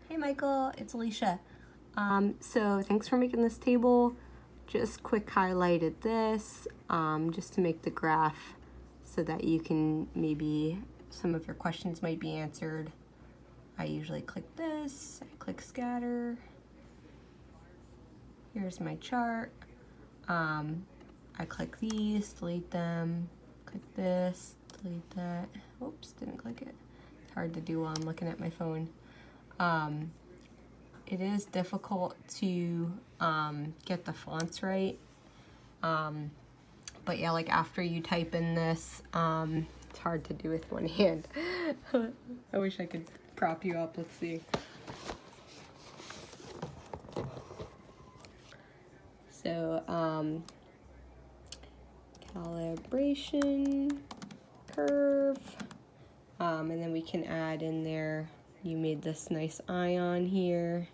Hey Michael, it's Alicia. So thanks for making this table. Just quick highlighted this just to make the graph so that you can maybe some of your questions might be answered. I usually click this, I click scatter. Here's my chart. I click these, delete them, click this, delete that. Oops, didn't click it. It's hard to do while I'm looking at my phone. It is difficult to get the fonts right. But yeah, like after you type in this, it's hard to do with one hand. I wish I could prop you up. Let's see. So, calibration, curve, and then we can add in there, you made this nice ion here.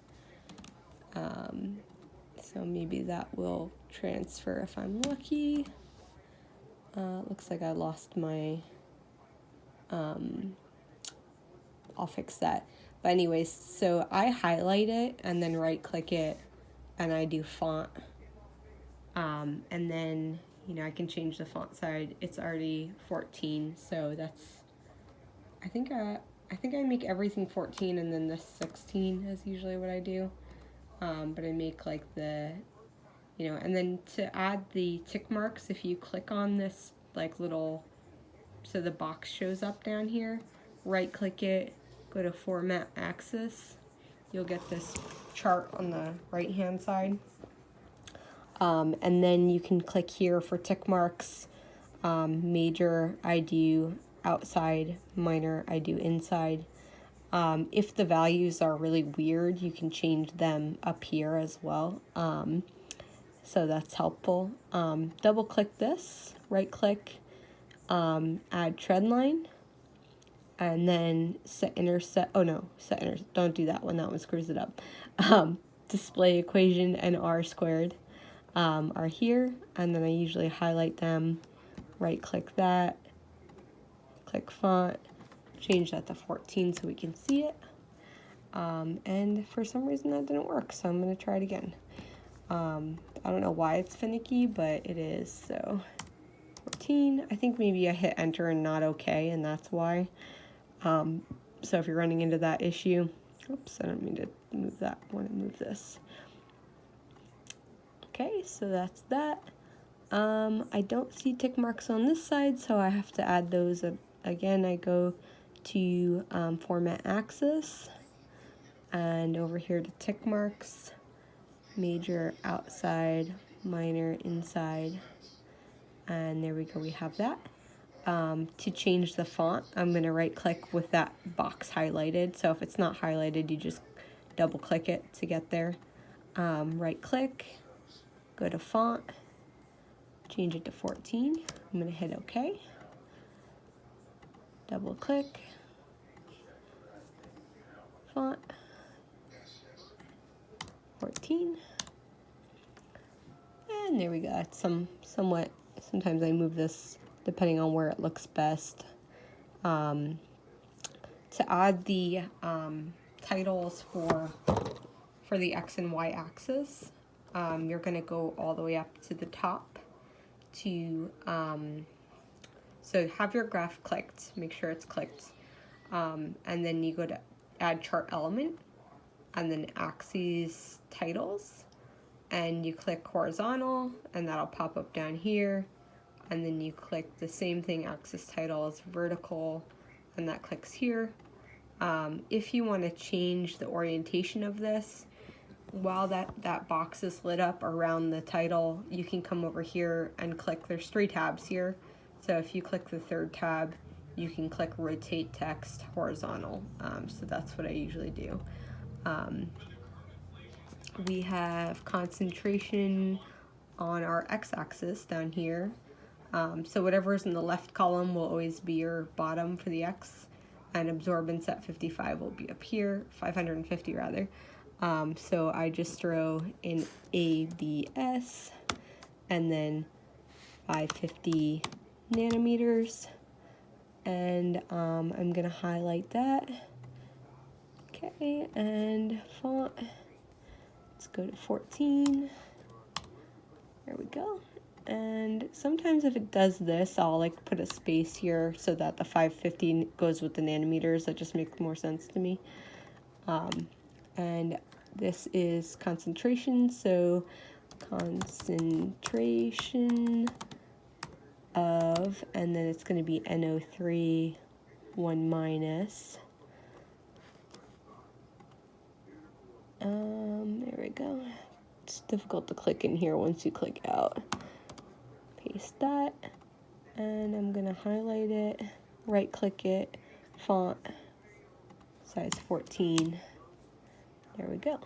So maybe that will transfer if I'm lucky. Looks like I lost my, I'll fix that. But anyways, so I highlight it and then right click it and I do font. And then, you know, I can change the font size. It's already 14, so that's, I think I make everything 14 and then this 16 is usually what I do. But I make like the, you know, and then to add the tick marks, if you click on this like little, so the box shows up down here, right click it, go to format axis, you'll get this chart on the right hand side. And then you can click here for tick marks. Major, I do outside, minor, I do inside. If the values are really weird, you can change them up here as well. So that's helpful. Double click this, right click, add trend line, and then set intercept. Oh no, set intercept. Don't do that one screws it up. Display equation and R squared are here, and then I usually highlight them, right click that, click font, change that to 14 so we can see it. And for some reason that didn't work, so I'm going to try it again. I don't know why it's finicky, but it is. So 14, I think maybe I hit enter and not okay, and that's why. So if you're running into that issue, oops, I don't mean to move that. I want to move this. Okay, so that's that. I don't see tick marks on this side, so I have to add those. Again, I go to format axis, and over here to tick marks, major outside, minor inside, and there we go, we have that. To change the font, I'm going to right click with that box highlighted, so if it's not highlighted, you just double click it to get there. Right click, go to font, change it to 14, I'm going to hit OK. Double click, font, 14, and there we go. It's somewhat, sometimes I move this depending on where it looks best. To add the titles for the X and Y axis, you're going to go all the way up to the top to, so have your graph clicked, make sure it's clicked, and then you go to add chart element, and then axes titles, and you click horizontal, and that'll pop up down here, and then you click the same thing, axis titles, vertical, and that clicks here. If you want to change the orientation of this, while that box is lit up around the title, you can come over here and click, there's 3 tabs here. So if you click the 3rd tab, you can click rotate text horizontal. So that's what I usually do. We have concentration on our x-axis down here. So whatever's in the left column will always be your bottom for the x, and absorbance at 55 will be up here, 550 rather. So I just throw in ABS and then 550 nanometers, and I'm gonna highlight that. Okay, Okay, and font, let's go to 14. There we go. And sometimes if it does this, I'll like put a space here so that the 550 goes with the nanometers. That just makes more sense to me. And this is concentration, so concentration of, and then it's going to be NO3 1 minus. There we go. It's difficult to click in here once you click out. Paste that, and I'm going to highlight it, right click it, font, size 14. There we go.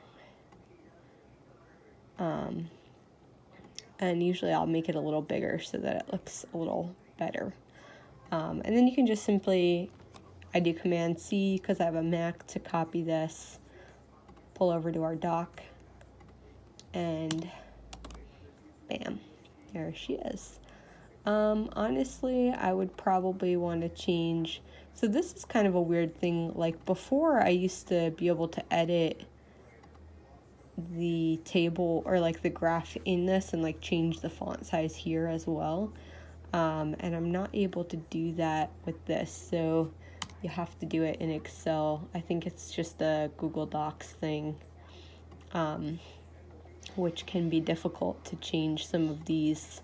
And usually I'll make it a little bigger so that it looks a little better. And then you can just simply, I do Command C because I have a Mac to copy this, pull over to our dock, and bam, there she is. Honestly, I would probably want to change, so this is kind of a weird thing. Like before, I used to be able to edit the table or like the graph in this and like change the font size here as well. And I'm not able to do that with this, so you have to do it in Excel. I think it's just a Google Docs thing, which can be difficult to change some of these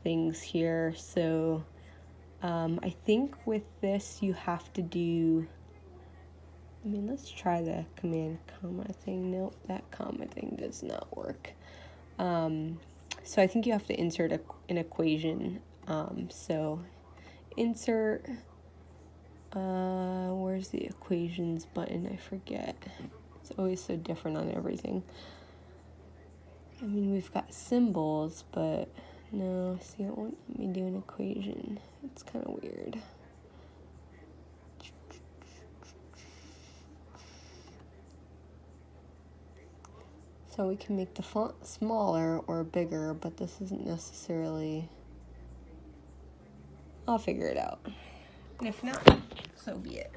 things here. So I think with this you have to do, I mean, let's try the command comma thing. Nope, that comma thing does not work. So I think you have to insert an equation. So insert, where's the equations button? I forget. It's always so different on everything. I mean, we've got symbols, but no, see, it won't let me do an equation. It's kind of weird. So we can make the font smaller or bigger, but this isn't necessarily, I'll figure it out. And if not, so be it.